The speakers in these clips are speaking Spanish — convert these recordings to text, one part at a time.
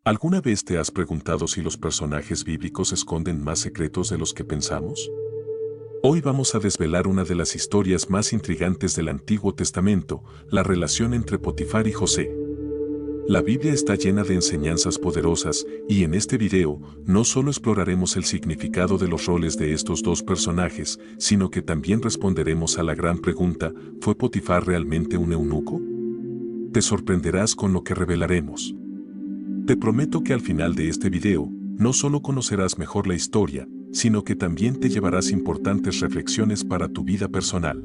¿Alguna vez te has preguntado si los personajes bíblicos esconden más secretos de los que pensamos? Hoy vamos a desvelar una de las historias más intrigantes del Antiguo Testamento, la relación entre Potifar y José. La Biblia está llena de enseñanzas poderosas y en este video no solo exploraremos el significado de los roles de estos dos personajes, sino que también responderemos a la gran pregunta: ¿fue Potifar realmente un eunuco? Te sorprenderás con lo que revelaremos. Te prometo que al final de este video, no solo conocerás mejor la historia, sino que también te llevarás importantes reflexiones para tu vida personal.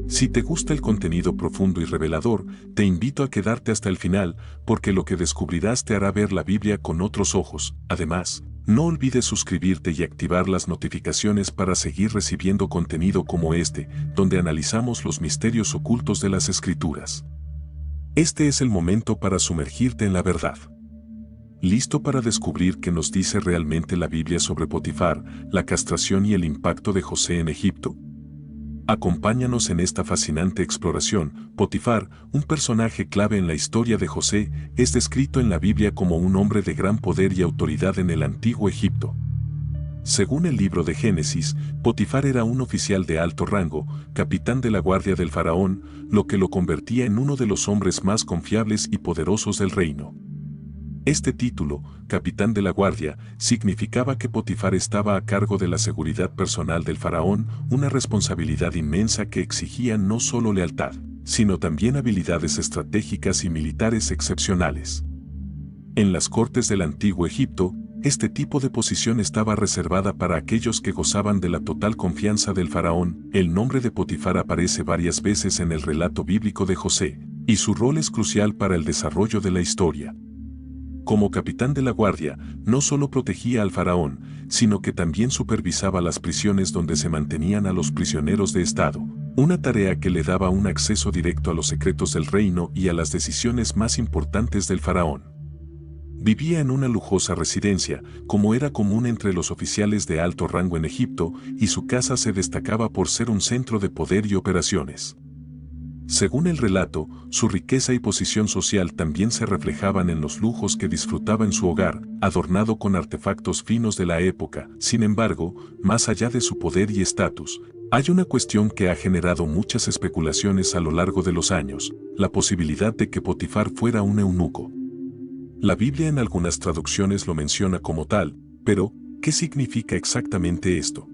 Si te gusta el contenido profundo y revelador, te invito a quedarte hasta el final, porque lo que descubrirás te hará ver la Biblia con otros ojos. Además, no olvides suscribirte y activar las notificaciones para seguir recibiendo contenido como este, donde analizamos los misterios ocultos de las Escrituras. Este es el momento para sumergirte en la verdad. ¿Listo para descubrir qué nos dice realmente la Biblia sobre Potifar, la castración y el impacto de José en Egipto? Acompáñanos en esta fascinante exploración. Potifar, un personaje clave en la historia de José, es descrito en la Biblia como un hombre de gran poder y autoridad en el antiguo Egipto. Según el libro de Génesis, Potifar era un oficial de alto rango, capitán de la guardia del faraón, lo que lo convertía en uno de los hombres más confiables y poderosos del reino. Este título, capitán de la guardia, significaba que Potifar estaba a cargo de la seguridad personal del faraón, una responsabilidad inmensa que exigía no solo lealtad, sino también habilidades estratégicas y militares excepcionales. En las cortes del antiguo Egipto, este tipo de posición estaba reservada para aquellos que gozaban de la total confianza del faraón. El nombre de Potifar aparece varias veces en el relato bíblico de José, y su rol es crucial para el desarrollo de la historia. Como capitán de la guardia, no solo protegía al faraón, sino que también supervisaba las prisiones donde se mantenían a los prisioneros de Estado, una tarea que le daba un acceso directo a los secretos del reino y a las decisiones más importantes del faraón. Vivía en una lujosa residencia, como era común entre los oficiales de alto rango en Egipto, y su casa se destacaba por ser un centro de poder y operaciones. Según el relato, su riqueza y posición social también se reflejaban en los lujos que disfrutaba en su hogar, adornado con artefactos finos de la época. Sin embargo, más allá de su poder y estatus, hay una cuestión que ha generado muchas especulaciones a lo largo de los años: la posibilidad de que Potifar fuera un eunuco. La Biblia en algunas traducciones lo menciona como tal, pero ¿qué significa exactamente esto?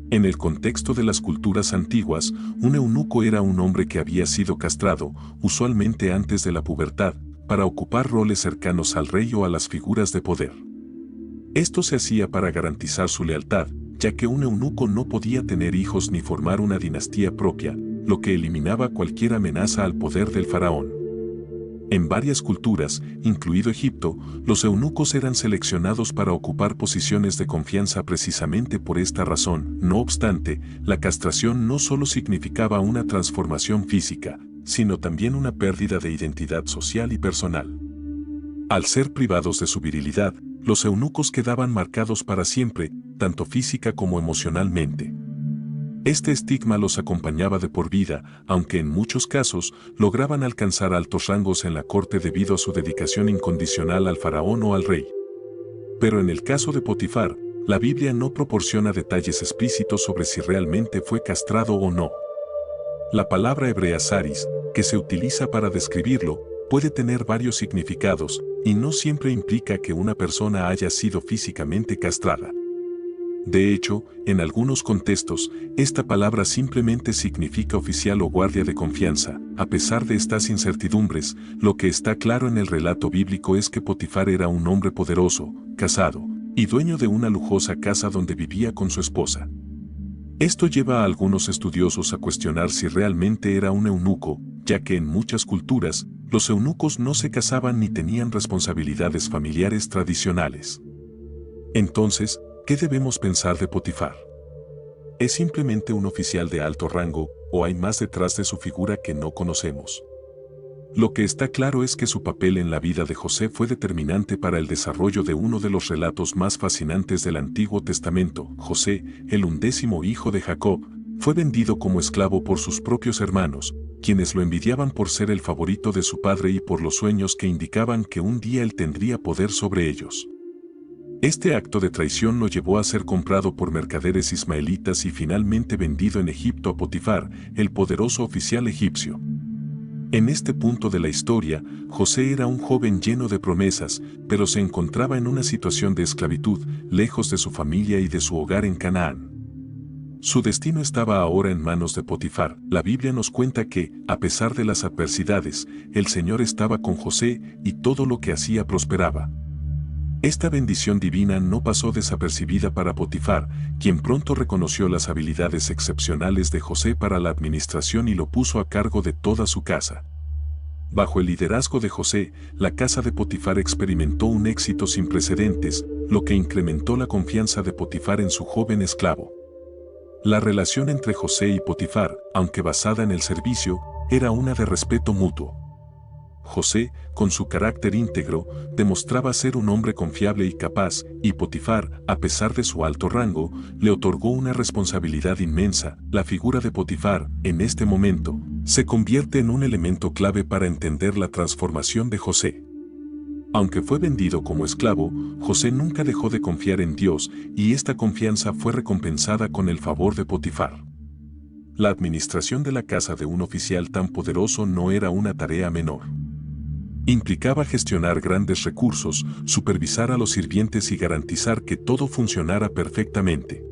En el contexto de las culturas antiguas, un eunuco era un hombre que había sido castrado, usualmente antes de la pubertad, para ocupar roles cercanos al rey o a las figuras de poder. Esto se hacía para garantizar su lealtad, ya que un eunuco no podía tener hijos ni formar una dinastía propia, lo que eliminaba cualquier amenaza al poder del faraón. En varias culturas, incluido Egipto, los eunucos eran seleccionados para ocupar posiciones de confianza precisamente por esta razón. No obstante, la castración no solo significaba una transformación física, sino también una pérdida de identidad social y personal. Al ser privados de su virilidad, los eunucos quedaban marcados para siempre, tanto física como emocionalmente. Este estigma los acompañaba de por vida, aunque en muchos casos lograban alcanzar altos rangos en la corte debido a su dedicación incondicional al faraón o al rey. Pero en el caso de Potifar, la Biblia no proporciona detalles explícitos sobre si realmente fue castrado o no. La palabra hebrea saris, que se utiliza para describirlo, puede tener varios significados, y no siempre implica que una persona haya sido físicamente castrada. De hecho, en algunos contextos, esta palabra simplemente significa oficial o guardia de confianza. A pesar de estas incertidumbres, lo que está claro en el relato bíblico es que Potifar era un hombre poderoso, casado, y dueño de una lujosa casa donde vivía con su esposa. Esto lleva a algunos estudiosos a cuestionar si realmente era un eunuco, ya que en muchas culturas, los eunucos no se casaban ni tenían responsabilidades familiares tradicionales. Entonces, ¿qué debemos pensar de Potifar? ¿Es simplemente un oficial de alto rango, o hay más detrás de su figura que no conocemos? Lo que está claro es que su papel en la vida de José fue determinante para el desarrollo de uno de los relatos más fascinantes del Antiguo Testamento. José, el 11º hijo de Jacob, Fue vendido como esclavo por sus propios hermanos, quienes lo envidiaban por ser el favorito de su padre y por los sueños que indicaban que un día él tendría poder sobre ellos. Este acto de traición lo llevó a ser comprado por mercaderes ismaelitas y finalmente vendido en Egipto a Potifar, el poderoso oficial egipcio. En este punto de la historia, José era un joven lleno de promesas, pero se encontraba en una situación de esclavitud, lejos de su familia y de su hogar en Canaán. Su destino estaba ahora en manos de Potifar. La Biblia nos cuenta que, a pesar de las adversidades, el Señor estaba con José y todo lo que hacía prosperaba. Esta bendición divina no pasó desapercibida para Potifar, quien pronto reconoció las habilidades excepcionales de José para la administración y lo puso a cargo de toda su casa. Bajo el liderazgo de José, la casa de Potifar experimentó un éxito sin precedentes, lo que incrementó la confianza de Potifar en su joven esclavo. La relación entre José y Potifar, aunque basada en el servicio, era una de respeto mutuo. José, con su carácter íntegro, demostraba ser un hombre confiable y capaz, y Potifar, a pesar de su alto rango, le otorgó una responsabilidad inmensa. La figura de Potifar, en este momento, se convierte en un elemento clave para entender la transformación de José. Aunque fue vendido como esclavo, José nunca dejó de confiar en Dios, y esta confianza fue recompensada con el favor de Potifar. La administración de la casa de un oficial tan poderoso no era una tarea menor. Implicaba gestionar grandes recursos, supervisar a los sirvientes y garantizar que todo funcionara perfectamente.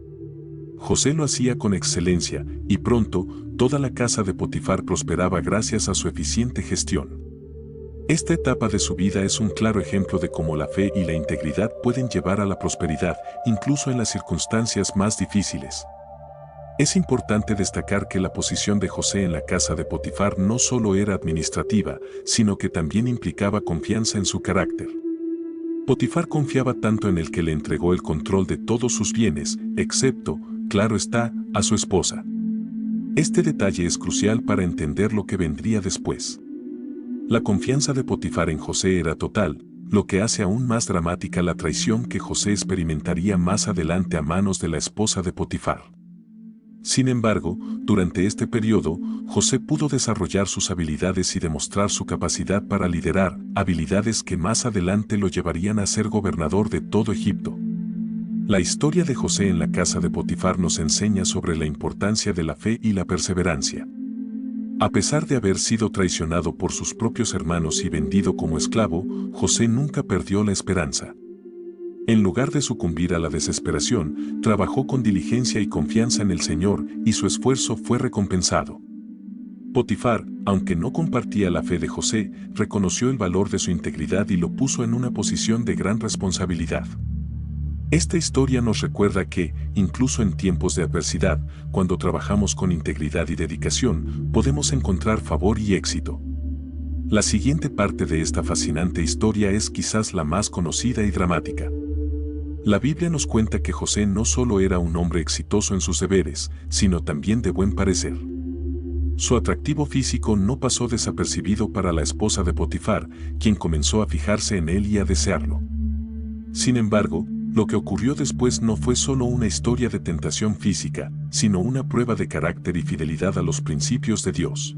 José lo hacía con excelencia, y pronto, toda la casa de Potifar prosperaba gracias a su eficiente gestión. Esta etapa de su vida es un claro ejemplo de cómo la fe y la integridad pueden llevar a la prosperidad, incluso en las circunstancias más difíciles. Es importante destacar que la posición de José en la casa de Potifar no solo era administrativa, sino que también implicaba confianza en su carácter. Potifar confiaba tanto en él que le entregó el control de todos sus bienes, excepto, claro está, a su esposa. Este detalle es crucial para entender lo que vendría después. La confianza de Potifar en José era total, lo que hace aún más dramática la traición que José experimentaría más adelante a manos de la esposa de Potifar. Sin embargo, durante este periodo, José pudo desarrollar sus habilidades y demostrar su capacidad para liderar, habilidades que más adelante lo llevarían a ser gobernador de todo Egipto. La historia de José en la casa de Potifar nos enseña sobre la importancia de la fe y la perseverancia. A pesar de haber sido traicionado por sus propios hermanos y vendido como esclavo, José nunca perdió la esperanza. En lugar de sucumbir a la desesperación, trabajó con diligencia y confianza en el Señor, y su esfuerzo fue recompensado. Potifar, aunque no compartía la fe de José, reconoció el valor de su integridad y lo puso en una posición de gran responsabilidad. Esta historia nos recuerda que, incluso en tiempos de adversidad, cuando trabajamos con integridad y dedicación, podemos encontrar favor y éxito. La siguiente parte de esta fascinante historia es quizás la más conocida y dramática. La Biblia nos cuenta que José no solo era un hombre exitoso en sus deberes, sino también de buen parecer. Su atractivo físico no pasó desapercibido para la esposa de Potifar, quien comenzó a fijarse en él y a desearlo. Sin embargo, lo que ocurrió después no fue solo una historia de tentación física, sino una prueba de carácter y fidelidad a los principios de Dios.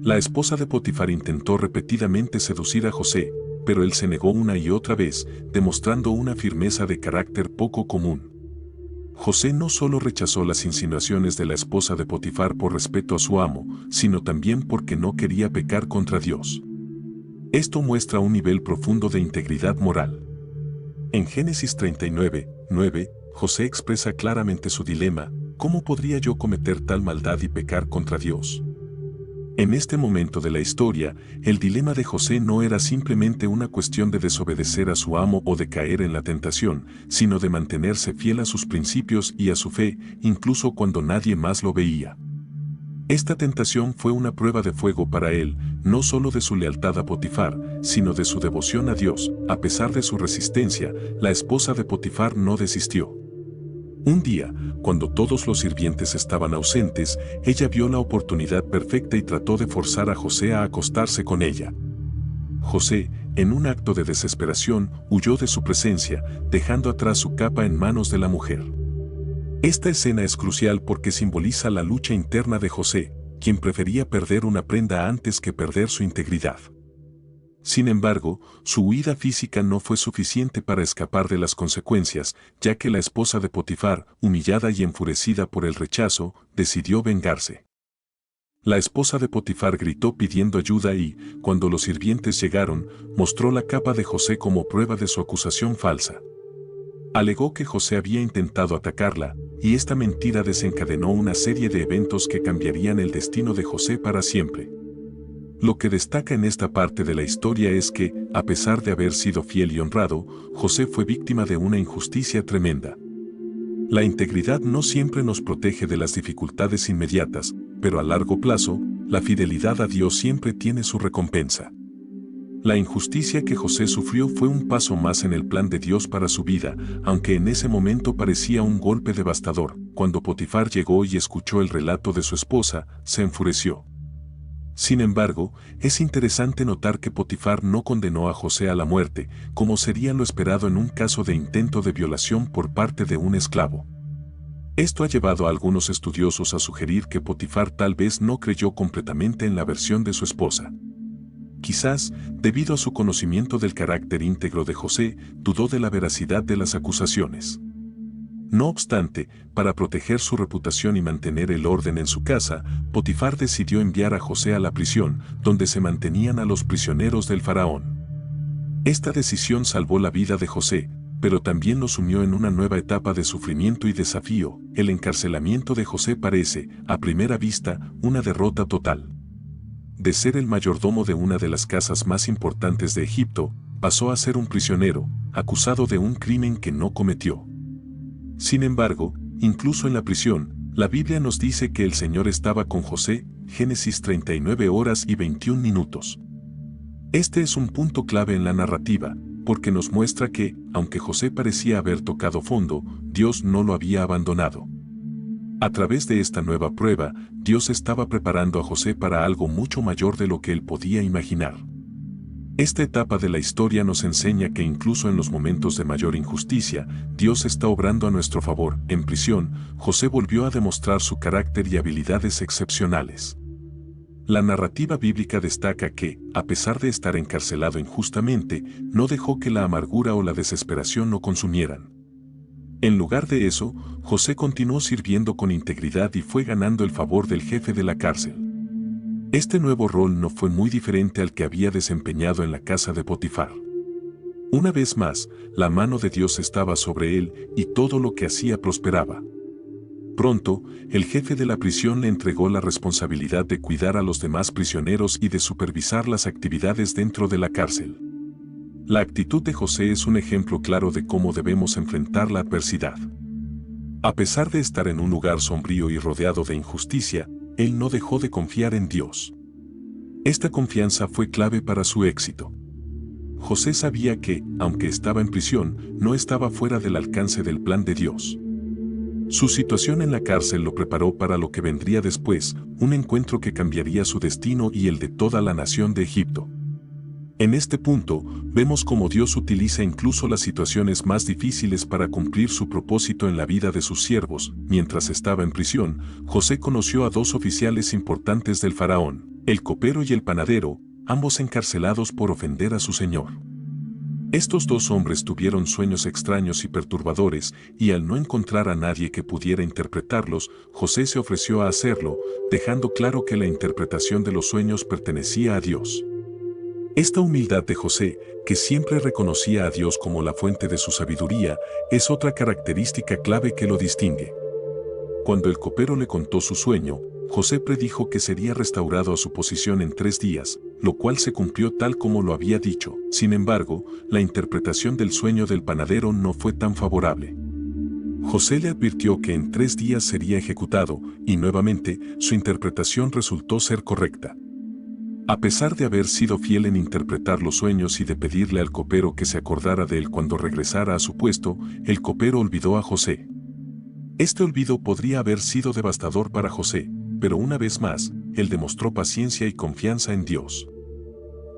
La esposa de Potifar intentó repetidamente seducir a José, pero él se negó una y otra vez, demostrando una firmeza de carácter poco común. José no solo rechazó las insinuaciones de la esposa de Potifar por respeto a su amo, sino también porque no quería pecar contra Dios. Esto muestra un nivel profundo de integridad moral. En Génesis 39:9, José expresa claramente su dilema: ¿cómo podría yo cometer tal maldad y pecar contra Dios? En este momento de la historia, el dilema de José no era simplemente una cuestión de desobedecer a su amo o de caer en la tentación, sino de mantenerse fiel a sus principios y a su fe, incluso cuando nadie más lo veía. Esta tentación fue una prueba de fuego para él, no solo de su lealtad a Potifar, sino de su devoción a Dios. A pesar de su resistencia, la esposa de Potifar no desistió. Un día, cuando todos los sirvientes estaban ausentes, ella vio la oportunidad perfecta y trató de forzar a José a acostarse con ella. José, en un acto de desesperación, huyó de su presencia, dejando atrás su capa en manos de la mujer. Esta escena es crucial porque simboliza la lucha interna de José, quien prefería perder una prenda antes que perder su integridad. Sin embargo, su huida física no fue suficiente para escapar de las consecuencias, ya que la esposa de Potifar, humillada y enfurecida por el rechazo, decidió vengarse. La esposa de Potifar gritó pidiendo ayuda y, cuando los sirvientes llegaron, mostró la capa de José como prueba de su acusación falsa. Alegó que José había intentado atacarla, y esta mentira desencadenó una serie de eventos que cambiarían el destino de José para siempre. Lo que destaca en esta parte de la historia es que, a pesar de haber sido fiel y honrado, José fue víctima de una injusticia tremenda. La integridad no siempre nos protege de las dificultades inmediatas, pero a largo plazo, la fidelidad a Dios siempre tiene su recompensa. La injusticia que José sufrió fue un paso más en el plan de Dios para su vida, aunque en ese momento parecía un golpe devastador. Cuando Potifar llegó y escuchó el relato de su esposa, se enfureció. Sin embargo, es interesante notar que Potifar no condenó a José a la muerte, como sería lo esperado en un caso de intento de violación por parte de un esclavo. Esto ha llevado a algunos estudiosos a sugerir que Potifar tal vez no creyó completamente en la versión de su esposa. Quizás, debido a su conocimiento del carácter íntegro de José, dudó de la veracidad de las acusaciones. No obstante, para proteger su reputación y mantener el orden en su casa, Potifar decidió enviar a José a la prisión, donde se mantenían a los prisioneros del faraón. Esta decisión salvó la vida de José, pero también lo sumió en una nueva etapa de sufrimiento y desafío. El encarcelamiento de José parece, a primera vista, una derrota total. De ser el mayordomo de una de las casas más importantes de Egipto, pasó a ser un prisionero, acusado de un crimen que no cometió. Sin embargo, incluso en la prisión, la Biblia nos dice que el Señor estaba con José, Génesis 39 horas y 21 minutos. Este es un punto clave en la narrativa, porque nos muestra que, aunque José parecía haber tocado fondo, Dios no lo había abandonado. A través de esta nueva prueba, Dios estaba preparando a José para algo mucho mayor de lo que él podía imaginar. Esta etapa de la historia nos enseña que incluso en los momentos de mayor injusticia, Dios está obrando a nuestro favor. En prisión, José volvió a demostrar su carácter y habilidades excepcionales. La narrativa bíblica destaca que, a pesar de estar encarcelado injustamente, no dejó que la amargura o la desesperación lo consumieran. En lugar de eso, José continuó sirviendo con integridad y fue ganando el favor del jefe de la cárcel. Este nuevo rol no fue muy diferente al que había desempeñado en la casa de Potifar. Una vez más, la mano de Dios estaba sobre él y todo lo que hacía prosperaba. Pronto, el jefe de la prisión le entregó la responsabilidad de cuidar a los demás prisioneros y de supervisar las actividades dentro de la cárcel. La actitud de José es un ejemplo claro de cómo debemos enfrentar la adversidad. A pesar de estar en un lugar sombrío y rodeado de injusticia, él no dejó de confiar en Dios. Esta confianza fue clave para su éxito. José sabía que, aunque estaba en prisión, no estaba fuera del alcance del plan de Dios. Su situación en la cárcel lo preparó para lo que vendría después, un encuentro que cambiaría su destino y el de toda la nación de Egipto. En este punto, vemos cómo Dios utiliza incluso las situaciones más difíciles para cumplir su propósito en la vida de sus siervos. Mientras estaba en prisión, José conoció a dos oficiales importantes del faraón, el copero y el panadero, ambos encarcelados por ofender a su señor. Estos dos hombres tuvieron sueños extraños y perturbadores, y al no encontrar a nadie que pudiera interpretarlos, José se ofreció a hacerlo, dejando claro que la interpretación de los sueños pertenecía a Dios. Esta humildad de José, que siempre reconocía a Dios como la fuente de su sabiduría, es otra característica clave que lo distingue. Cuando el copero le contó su sueño, José predijo que sería restaurado a su posición en 3 días, lo cual se cumplió tal como lo había dicho. Sin embargo, la interpretación del sueño del panadero no fue tan favorable. José le advirtió que en 3 días sería ejecutado, y nuevamente, su interpretación resultó ser correcta. A pesar de haber sido fiel en interpretar los sueños y de pedirle al copero que se acordara de él cuando regresara a su puesto, el copero olvidó a José. Este olvido podría haber sido devastador para José, pero una vez más, él demostró paciencia y confianza en Dios.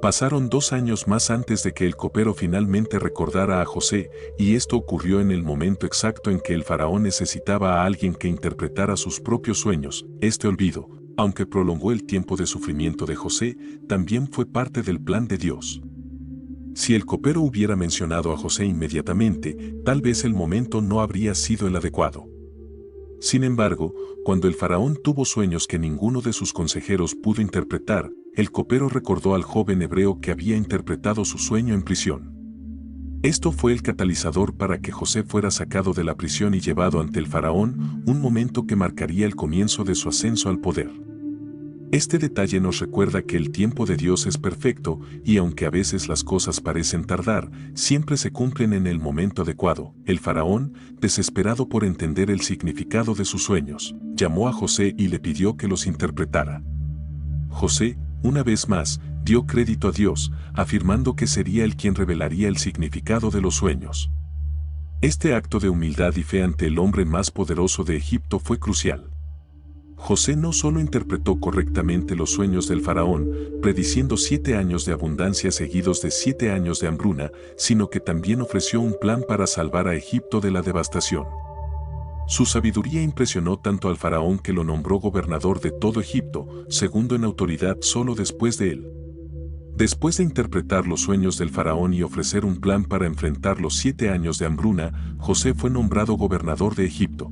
Pasaron 2 años más antes de que el copero finalmente recordara a José, y esto ocurrió en el momento exacto en que el faraón necesitaba a alguien que interpretara sus propios sueños. Este olvido, aunque prolongó el tiempo de sufrimiento de José, también fue parte del plan de Dios. Si el copero hubiera mencionado a José inmediatamente, tal vez el momento no habría sido el adecuado. Sin embargo, cuando el faraón tuvo sueños que ninguno de sus consejeros pudo interpretar, el copero recordó al joven hebreo que había interpretado su sueño en prisión. Esto fue el catalizador para que José fuera sacado de la prisión y llevado ante el faraón, un momento que marcaría el comienzo de su ascenso al poder. Este detalle nos recuerda que el tiempo de Dios es perfecto y aunque a veces las cosas parecen tardar, siempre se cumplen en el momento adecuado. El faraón, desesperado por entender el significado de sus sueños, llamó a José y le pidió que los interpretara. José, una vez más, dio crédito a Dios, afirmando que sería él quien revelaría el significado de los sueños. Este acto de humildad y fe ante el hombre más poderoso de Egipto fue crucial. José no solo interpretó correctamente los sueños del faraón, prediciendo 7 años de abundancia seguidos de 7 años de hambruna, sino que también ofreció un plan para salvar a Egipto de la devastación. Su sabiduría impresionó tanto al faraón que lo nombró gobernador de todo Egipto, segundo en autoridad solo después de él. Después de interpretar los sueños del faraón y ofrecer un plan para enfrentar los 7 años de hambruna, José fue nombrado gobernador de Egipto.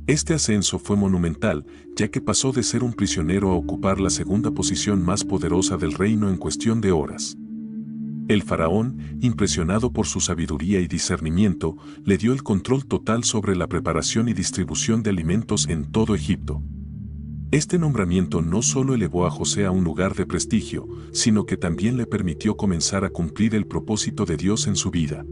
Este ascenso fue monumental, ya que pasó de ser un prisionero a ocupar la segunda posición más poderosa del reino en cuestión de horas. El faraón, impresionado por su sabiduría y discernimiento, le dio el control total sobre la preparación y distribución de alimentos en todo Egipto. Este nombramiento no solo elevó a José a un lugar de prestigio, sino que también le permitió comenzar a cumplir el propósito de Dios en su vida.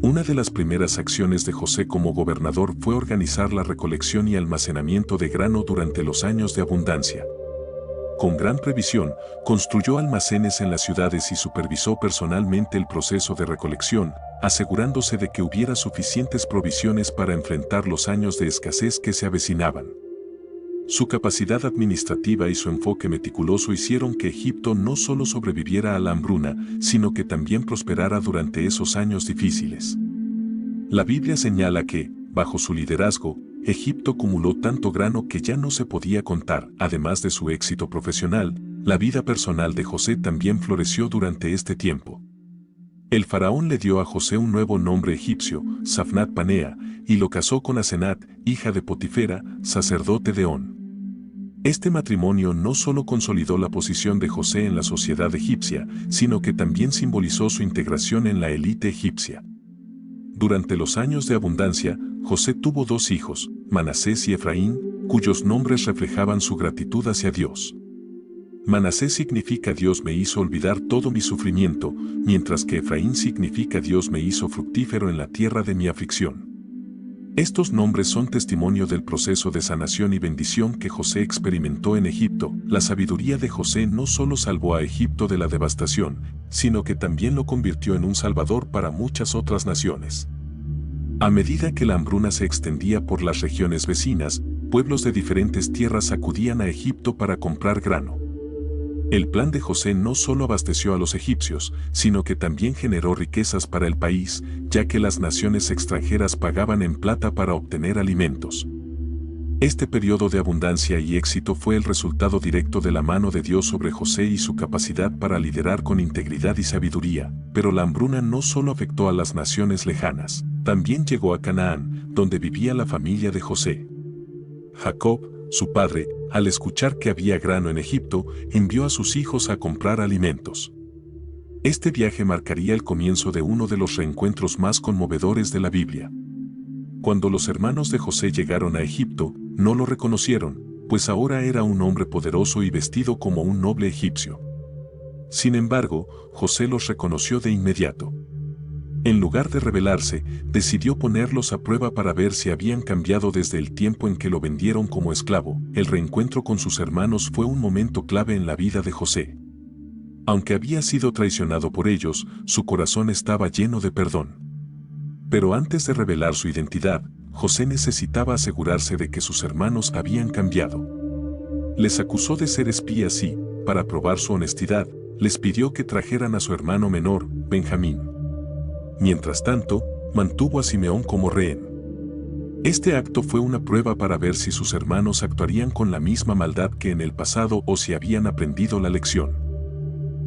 Una de las primeras acciones de José como gobernador fue organizar la recolección y almacenamiento de grano durante los años de abundancia. Con gran previsión, construyó almacenes en las ciudades y supervisó personalmente el proceso de recolección, asegurándose de que hubiera suficientes provisiones para enfrentar los años de escasez que se avecinaban. Su capacidad administrativa y su enfoque meticuloso hicieron que Egipto no solo sobreviviera a la hambruna, sino que también prosperara durante esos años difíciles. La Biblia señala que, bajo su liderazgo, Egipto acumuló tanto grano que ya no se podía contar. Además de su éxito profesional, la vida personal de José también floreció durante este tiempo. El faraón le dio a José un nuevo nombre egipcio, Safnat Panea, y lo casó con Asenat, hija de Potifera, sacerdote de On. Este matrimonio no solo consolidó la posición de José en la sociedad egipcia, sino que también simbolizó su integración en la élite egipcia. Durante los años de abundancia, José tuvo 2 hijos, Manasés y Efraín, cuyos nombres reflejaban su gratitud hacia Dios. Manasés significa Dios me hizo olvidar todo mi sufrimiento, mientras que Efraín significa Dios me hizo fructífero en la tierra de mi aflicción. Estos nombres son testimonio del proceso de sanación y bendición que José experimentó en Egipto. La sabiduría de José no solo salvó a Egipto de la devastación, sino que también lo convirtió en un salvador para muchas otras naciones. A medida que la hambruna se extendía por las regiones vecinas, pueblos de diferentes tierras acudían a Egipto para comprar grano. El plan de José no solo abasteció a los egipcios, sino que también generó riquezas para el país, ya que las naciones extranjeras pagaban en plata para obtener alimentos. Este periodo de abundancia y éxito fue el resultado directo de la mano de Dios sobre José y su capacidad para liderar con integridad y sabiduría, pero la hambruna no solo afectó a las naciones lejanas, también llegó a Canaán, donde vivía la familia de José. Jacob, su padre, al escuchar que había grano en Egipto, envió a sus hijos a comprar alimentos. Este viaje marcaría el comienzo de uno de los reencuentros más conmovedores de la Biblia. Cuando los hermanos de José llegaron a Egipto, no lo reconocieron, pues ahora era un hombre poderoso y vestido como un noble egipcio. Sin embargo, José los reconoció de inmediato. En lugar de rebelarse, decidió ponerlos a prueba para ver si habían cambiado desde el tiempo en que lo vendieron como esclavo. El reencuentro con sus hermanos fue un momento clave en la vida de José. Aunque había sido traicionado por ellos, su corazón estaba lleno de perdón. Pero antes de revelar su identidad, José necesitaba asegurarse de que sus hermanos habían cambiado. Les acusó de ser espías y, para probar su honestidad, les pidió que trajeran a su hermano menor, Benjamín. Mientras tanto, mantuvo a Simeón como rehén. Este acto fue una prueba para ver si sus hermanos actuarían con la misma maldad que en el pasado o si habían aprendido la lección.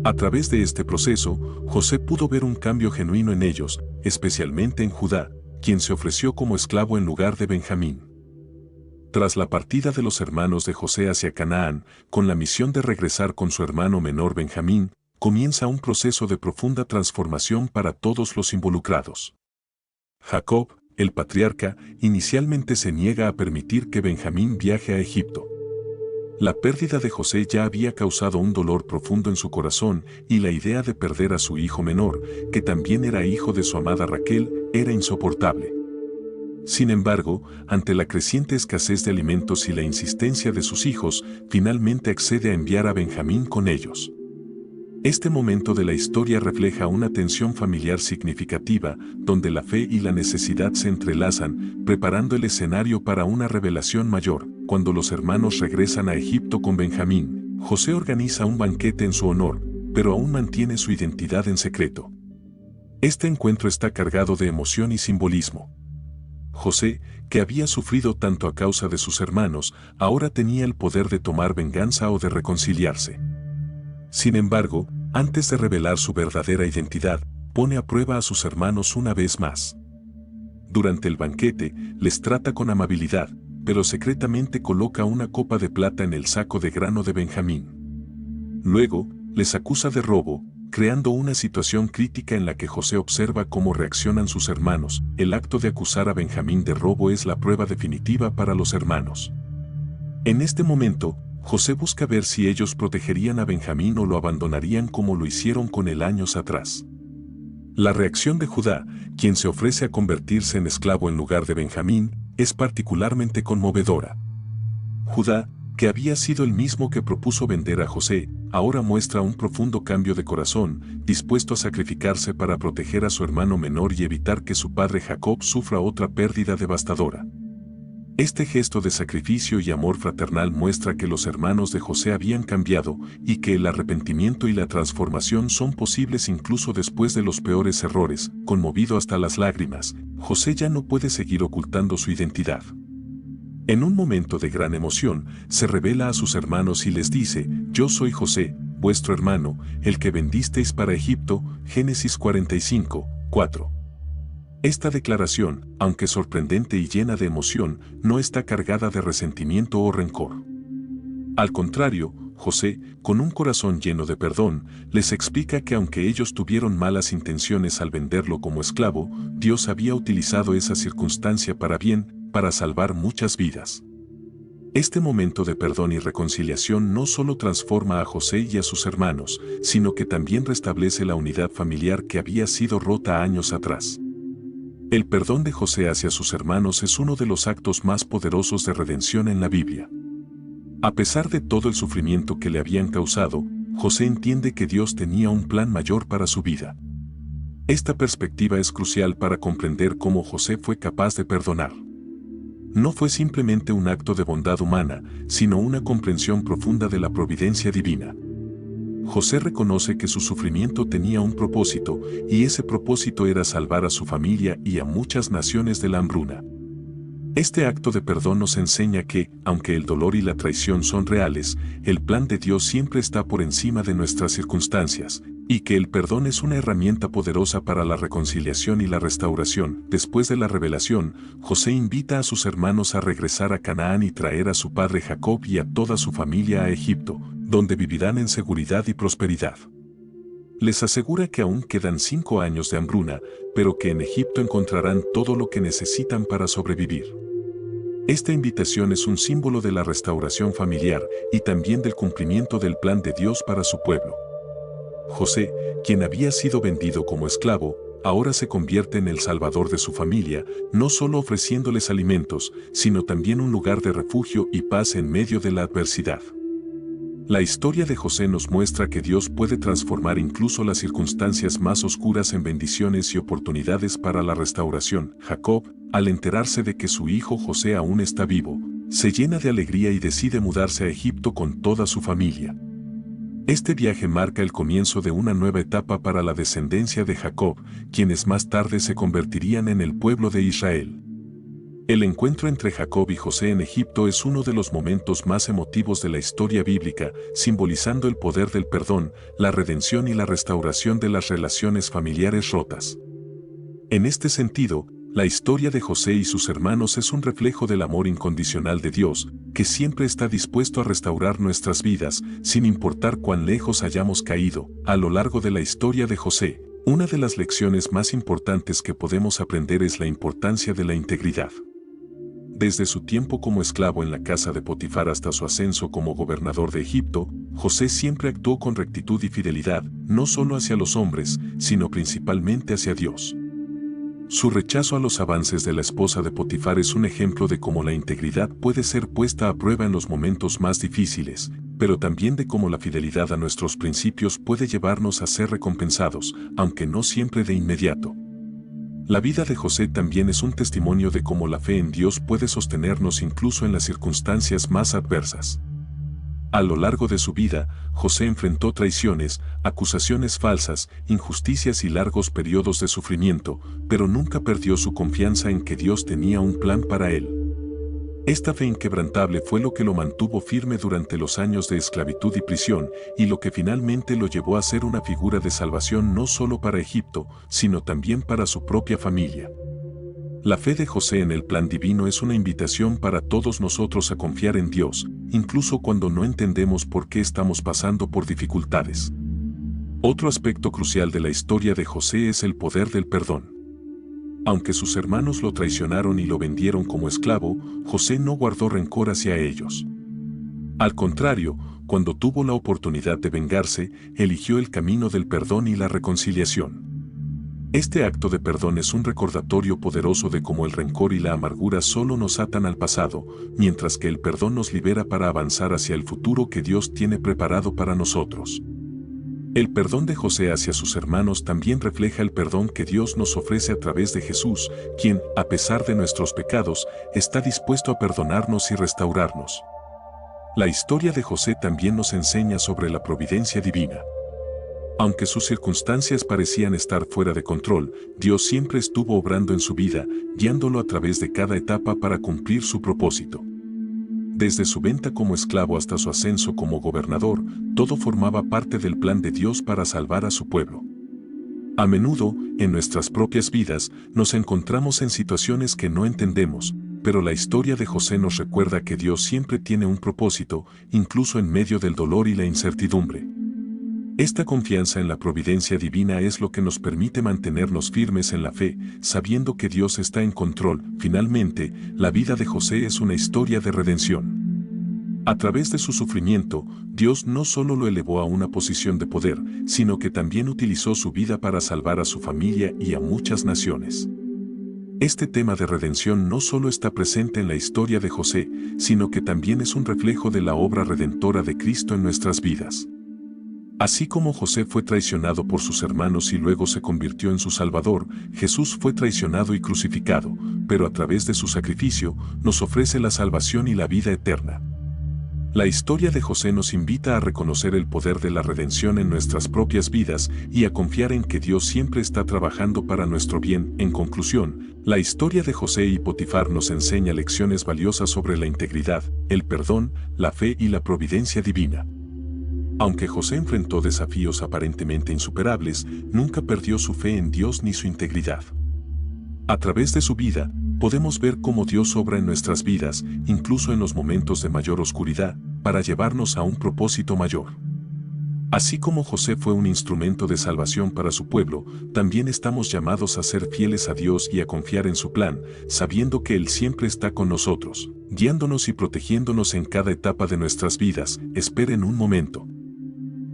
A través de este proceso, José pudo ver un cambio genuino en ellos, especialmente en Judá, quien se ofreció como esclavo en lugar de Benjamín. Tras la partida de los hermanos de José hacia Canaán, con la misión de regresar con su hermano menor Benjamín, comienza un proceso de profunda transformación para todos los involucrados. Jacob, el patriarca, inicialmente se niega a permitir que Benjamín viaje a Egipto. La pérdida de José ya había causado un dolor profundo en su corazón y la idea de perder a su hijo menor, que también era hijo de su amada Raquel, era insoportable. Sin embargo, ante la creciente escasez de alimentos y la insistencia de sus hijos, finalmente accede a enviar a Benjamín con ellos. Este momento de la historia refleja una tensión familiar significativa, donde la fe y la necesidad se entrelazan, preparando el escenario para una revelación mayor. Cuando los hermanos regresan a Egipto con Benjamín, José organiza un banquete en su honor, pero aún mantiene su identidad en secreto. Este encuentro está cargado de emoción y simbolismo. José, que había sufrido tanto a causa de sus hermanos, ahora tenía el poder de tomar venganza o de reconciliarse. Sin embargo, antes de revelar su verdadera identidad, pone a prueba a sus hermanos una vez más. Durante el banquete, les trata con amabilidad, pero secretamente coloca una copa de plata en el saco de grano de Benjamín. Luego, les acusa de robo, creando una situación crítica en la que José observa cómo reaccionan sus hermanos. El acto de acusar a Benjamín de robo es la prueba definitiva para los hermanos. En este momento, José busca ver si ellos protegerían a Benjamín o lo abandonarían como lo hicieron con él años atrás. La reacción de Judá, quien se ofrece a convertirse en esclavo en lugar de Benjamín, es particularmente conmovedora. Judá, que había sido el mismo que propuso vender a José, ahora muestra un profundo cambio de corazón, dispuesto a sacrificarse para proteger a su hermano menor y evitar que su padre Jacob sufra otra pérdida devastadora. Este gesto de sacrificio y amor fraternal muestra que los hermanos de José habían cambiado y que el arrepentimiento y la transformación son posibles incluso después de los peores errores. Conmovido hasta las lágrimas, José ya no puede seguir ocultando su identidad. En un momento de gran emoción, se revela a sus hermanos y les dice: «Yo soy José, vuestro hermano, el que vendisteis para Egipto». Génesis 45, 4. Esta declaración, aunque sorprendente y llena de emoción, no está cargada de resentimiento o rencor. Al contrario, José, con un corazón lleno de perdón, les explica que aunque ellos tuvieron malas intenciones al venderlo como esclavo, Dios había utilizado esa circunstancia para bien, para salvar muchas vidas. Este momento de perdón y reconciliación no solo transforma a José y a sus hermanos, sino que también restablece la unidad familiar que había sido rota años atrás. El perdón de José hacia sus hermanos es uno de los actos más poderosos de redención en la Biblia. A pesar de todo el sufrimiento que le habían causado, José entiende que Dios tenía un plan mayor para su vida. Esta perspectiva es crucial para comprender cómo José fue capaz de perdonar. No fue simplemente un acto de bondad humana, sino una comprensión profunda de la providencia divina. José reconoce que su sufrimiento tenía un propósito, y ese propósito era salvar a su familia y a muchas naciones de la hambruna. Este acto de perdón nos enseña que, aunque el dolor y la traición son reales, el plan de Dios siempre está por encima de nuestras circunstancias, y que el perdón es una herramienta poderosa para la reconciliación y la restauración. Después de la revelación, José invita a sus hermanos a regresar a Canaán y traer a su padre Jacob y a toda su familia a Egipto, donde vivirán en seguridad y prosperidad. Les asegura que aún quedan 5 años de hambruna, pero que en Egipto encontrarán todo lo que necesitan para sobrevivir. Esta invitación es un símbolo de la restauración familiar y también del cumplimiento del plan de Dios para su pueblo. José, quien había sido vendido como esclavo, ahora se convierte en el salvador de su familia, no solo ofreciéndoles alimentos, sino también un lugar de refugio y paz en medio de la adversidad. La historia de José nos muestra que Dios puede transformar incluso las circunstancias más oscuras en bendiciones y oportunidades para la restauración. Jacob, al enterarse de que su hijo José aún está vivo, se llena de alegría y decide mudarse a Egipto con toda su familia. Este viaje marca el comienzo de una nueva etapa para la descendencia de Jacob, quienes más tarde se convertirían en el pueblo de Israel. El encuentro entre Jacob y José en Egipto es uno de los momentos más emotivos de la historia bíblica, simbolizando el poder del perdón, la redención y la restauración de las relaciones familiares rotas. En este sentido, la historia de José y sus hermanos es un reflejo del amor incondicional de Dios, que siempre está dispuesto a restaurar nuestras vidas, sin importar cuán lejos hayamos caído. A lo largo de la historia de José, una de las lecciones más importantes que podemos aprender es la importancia de la integridad. Desde su tiempo como esclavo en la casa de Potifar hasta su ascenso como gobernador de Egipto, José siempre actuó con rectitud y fidelidad, no solo hacia los hombres, sino principalmente hacia Dios. Su rechazo a los avances de la esposa de Potifar es un ejemplo de cómo la integridad puede ser puesta a prueba en los momentos más difíciles, pero también de cómo la fidelidad a nuestros principios puede llevarnos a ser recompensados, aunque no siempre de inmediato. La vida de José también es un testimonio de cómo la fe en Dios puede sostenernos incluso en las circunstancias más adversas. A lo largo de su vida, José enfrentó traiciones, acusaciones falsas, injusticias y largos periodos de sufrimiento, pero nunca perdió su confianza en que Dios tenía un plan para él. Esta fe inquebrantable fue lo que lo mantuvo firme durante los años de esclavitud y prisión, y lo que finalmente lo llevó a ser una figura de salvación no solo para Egipto, sino también para su propia familia. La fe de José en el plan divino es una invitación para todos nosotros a confiar en Dios, incluso cuando no entendemos por qué estamos pasando por dificultades. Otro aspecto crucial de la historia de José es el poder del perdón. Aunque sus hermanos lo traicionaron y lo vendieron como esclavo, José no guardó rencor hacia ellos. Al contrario, cuando tuvo la oportunidad de vengarse, eligió el camino del perdón y la reconciliación. Este acto de perdón es un recordatorio poderoso de cómo el rencor y la amargura solo nos atan al pasado, mientras que el perdón nos libera para avanzar hacia el futuro que Dios tiene preparado para nosotros. El perdón de José hacia sus hermanos también refleja el perdón que Dios nos ofrece a través de Jesús, quien, a pesar de nuestros pecados, está dispuesto a perdonarnos y restaurarnos. La historia de José también nos enseña sobre la providencia divina. Aunque sus circunstancias parecían estar fuera de control, Dios siempre estuvo obrando en su vida, guiándolo a través de cada etapa para cumplir su propósito. Desde su venta como esclavo hasta su ascenso como gobernador, todo formaba parte del plan de Dios para salvar a su pueblo. A menudo, en nuestras propias vidas, nos encontramos en situaciones que no entendemos, pero la historia de José nos recuerda que Dios siempre tiene un propósito, incluso en medio del dolor y la incertidumbre. Esta confianza en la providencia divina es lo que nos permite mantenernos firmes en la fe, sabiendo que Dios está en control. Finalmente, la vida de José es una historia de redención. A través de su sufrimiento, Dios no solo lo elevó a una posición de poder, sino que también utilizó su vida para salvar a su familia y a muchas naciones. Este tema de redención no solo está presente en la historia de José, sino que también es un reflejo de la obra redentora de Cristo en nuestras vidas. Así como José fue traicionado por sus hermanos y luego se convirtió en su Salvador, Jesús fue traicionado y crucificado, pero a través de su sacrificio nos ofrece la salvación y la vida eterna. La historia de José nos invita a reconocer el poder de la redención en nuestras propias vidas y a confiar en que Dios siempre está trabajando para nuestro bien. En conclusión, la historia de José y Potifar nos enseña lecciones valiosas sobre la integridad, el perdón, la fe y la providencia divina. Aunque José enfrentó desafíos aparentemente insuperables, nunca perdió su fe en Dios ni su integridad. A través de su vida, podemos ver cómo Dios obra en nuestras vidas, incluso en los momentos de mayor oscuridad, para llevarnos a un propósito mayor. Así como José fue un instrumento de salvación para su pueblo, también estamos llamados a ser fieles a Dios y a confiar en su plan, sabiendo que Él siempre está con nosotros, guiándonos y protegiéndonos en cada etapa de nuestras vidas. Esperen un momento.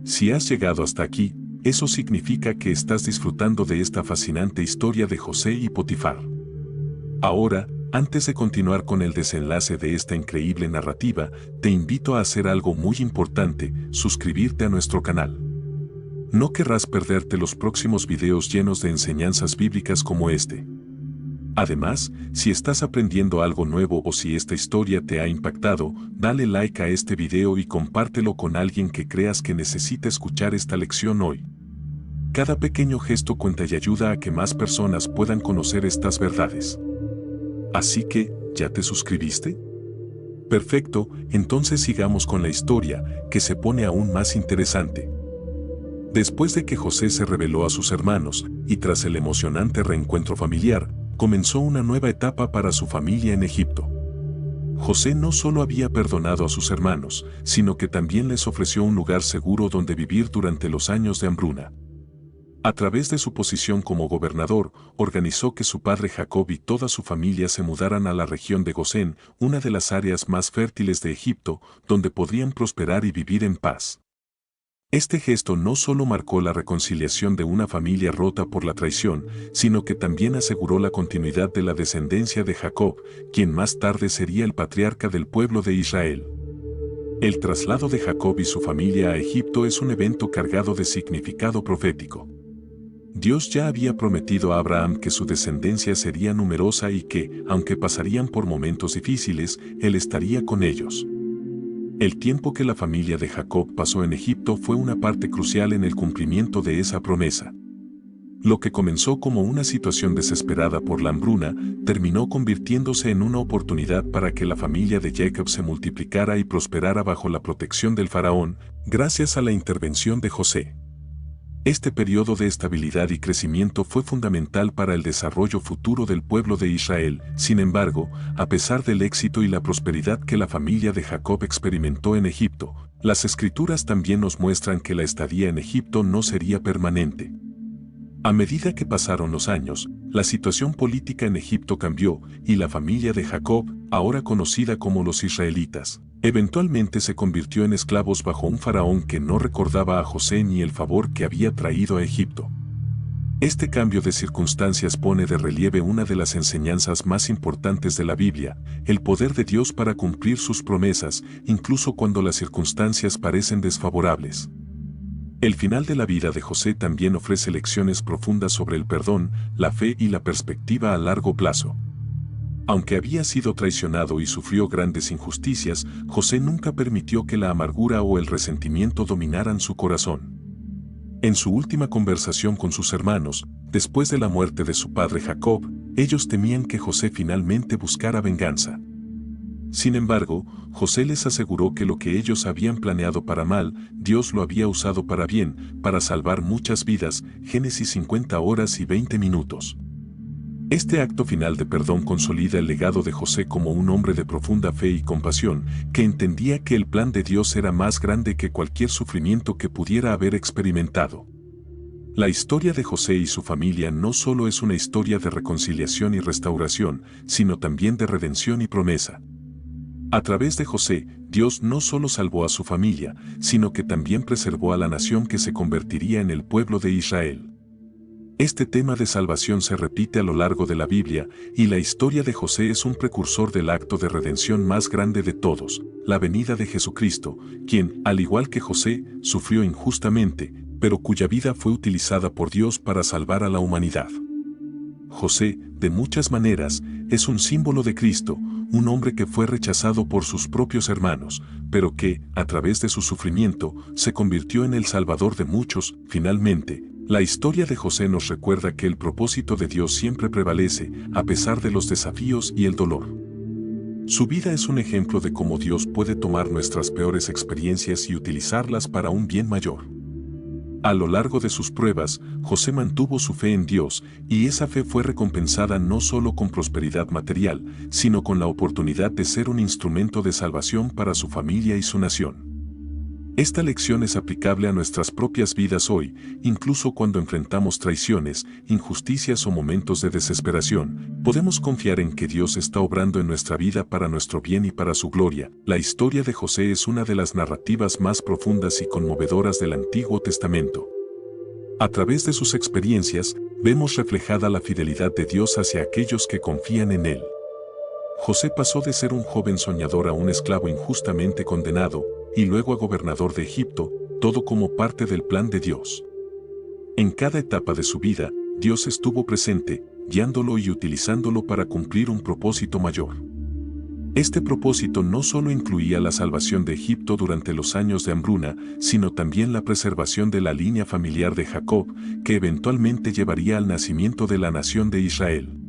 Si has llegado hasta aquí, eso significa que estás disfrutando de esta fascinante historia de José y Potifar. Ahora, antes de continuar con el desenlace de esta increíble narrativa, te invito a hacer algo muy importante: suscribirte a nuestro canal. No querrás perderte los próximos videos llenos de enseñanzas bíblicas como este. Además, si estás aprendiendo algo nuevo o si esta historia te ha impactado, dale like a este video y compártelo con alguien que creas que necesita escuchar esta lección hoy. Cada pequeño gesto cuenta y ayuda a que más personas puedan conocer estas verdades. Así que, ¿ya te suscribiste? Perfecto, entonces sigamos con la historia, que se pone aún más interesante. Después de que José se reveló a sus hermanos, y tras el emocionante reencuentro familiar, comenzó una nueva etapa para su familia en Egipto. José no solo había perdonado a sus hermanos, sino que también les ofreció un lugar seguro donde vivir durante los años de hambruna. A través de su posición como gobernador, organizó que su padre Jacob y toda su familia se mudaran a la región de Gosén, una de las áreas más fértiles de Egipto, donde podrían prosperar y vivir en paz. Este gesto no solo marcó la reconciliación de una familia rota por la traición, sino que también aseguró la continuidad de la descendencia de Jacob, quien más tarde sería el patriarca del pueblo de Israel. El traslado de Jacob y su familia a Egipto es un evento cargado de significado profético. Dios ya había prometido a Abraham que su descendencia sería numerosa y que, aunque pasarían por momentos difíciles, Él estaría con ellos. El tiempo que la familia de Jacob pasó en Egipto fue una parte crucial en el cumplimiento de esa promesa. Lo que comenzó como una situación desesperada por la hambruna, terminó convirtiéndose en una oportunidad para que la familia de Jacob se multiplicara y prosperara bajo la protección del faraón, gracias a la intervención de José. Este periodo de estabilidad y crecimiento fue fundamental para el desarrollo futuro del pueblo de Israel. Sin embargo, a pesar del éxito y la prosperidad que la familia de Jacob experimentó en Egipto, las Escrituras también nos muestran que la estadía en Egipto no sería permanente. A medida que pasaron los años, la situación política en Egipto cambió y la familia de Jacob, ahora conocida como los israelitas, eventualmente se convirtió en esclavos bajo un faraón que no recordaba a José ni el favor que había traído a Egipto. Este cambio de circunstancias pone de relieve una de las enseñanzas más importantes de la Biblia, el poder de Dios para cumplir sus promesas, incluso cuando las circunstancias parecen desfavorables. El final de la vida de José también ofrece lecciones profundas sobre el perdón, la fe y la perspectiva a largo plazo. Aunque había sido traicionado y sufrió grandes injusticias, José nunca permitió que la amargura o el resentimiento dominaran su corazón. En su última conversación con sus hermanos, después de la muerte de su padre Jacob, ellos temían que José finalmente buscara venganza. Sin embargo, José les aseguró que lo que ellos habían planeado para mal, Dios lo había usado para bien, para salvar muchas vidas. Génesis 50 horas y 20 minutos. Este acto final de perdón consolida el legado de José como un hombre de profunda fe y compasión, que entendía que el plan de Dios era más grande que cualquier sufrimiento que pudiera haber experimentado. La historia de José y su familia no solo es una historia de reconciliación y restauración, sino también de redención y promesa. A través de José, Dios no solo salvó a su familia, sino que también preservó a la nación que se convertiría en el pueblo de Israel. Este tema de salvación se repite a lo largo de la Biblia, y la historia de José es un precursor del acto de redención más grande de todos, la venida de Jesucristo, quien, al igual que José, sufrió injustamente, pero cuya vida fue utilizada por Dios para salvar a la humanidad. José, de muchas maneras, es un símbolo de Cristo, un hombre que fue rechazado por sus propios hermanos, pero que, a través de su sufrimiento, se convirtió en el Salvador de muchos. Finalmente, la historia de José nos recuerda que el propósito de Dios siempre prevalece, a pesar de los desafíos y el dolor. Su vida es un ejemplo de cómo Dios puede tomar nuestras peores experiencias y utilizarlas para un bien mayor. A lo largo de sus pruebas, José mantuvo su fe en Dios, y esa fe fue recompensada no solo con prosperidad material, sino con la oportunidad de ser un instrumento de salvación para su familia y su nación. Esta lección es aplicable a nuestras propias vidas hoy, incluso cuando enfrentamos traiciones, injusticias o momentos de desesperación. Podemos confiar en que Dios está obrando en nuestra vida para nuestro bien y para su gloria. La historia de José es una de las narrativas más profundas y conmovedoras del Antiguo Testamento. A través de sus experiencias, vemos reflejada la fidelidad de Dios hacia aquellos que confían en Él. José pasó de ser un joven soñador a un esclavo injustamente condenado, y luego a gobernador de Egipto, todo como parte del plan de Dios. En cada etapa de su vida, Dios estuvo presente, guiándolo y utilizándolo para cumplir un propósito mayor. Este propósito no solo incluía la salvación de Egipto durante los años de hambruna, sino también la preservación de la línea familiar de Jacob, que eventualmente llevaría al nacimiento de la nación de Israel.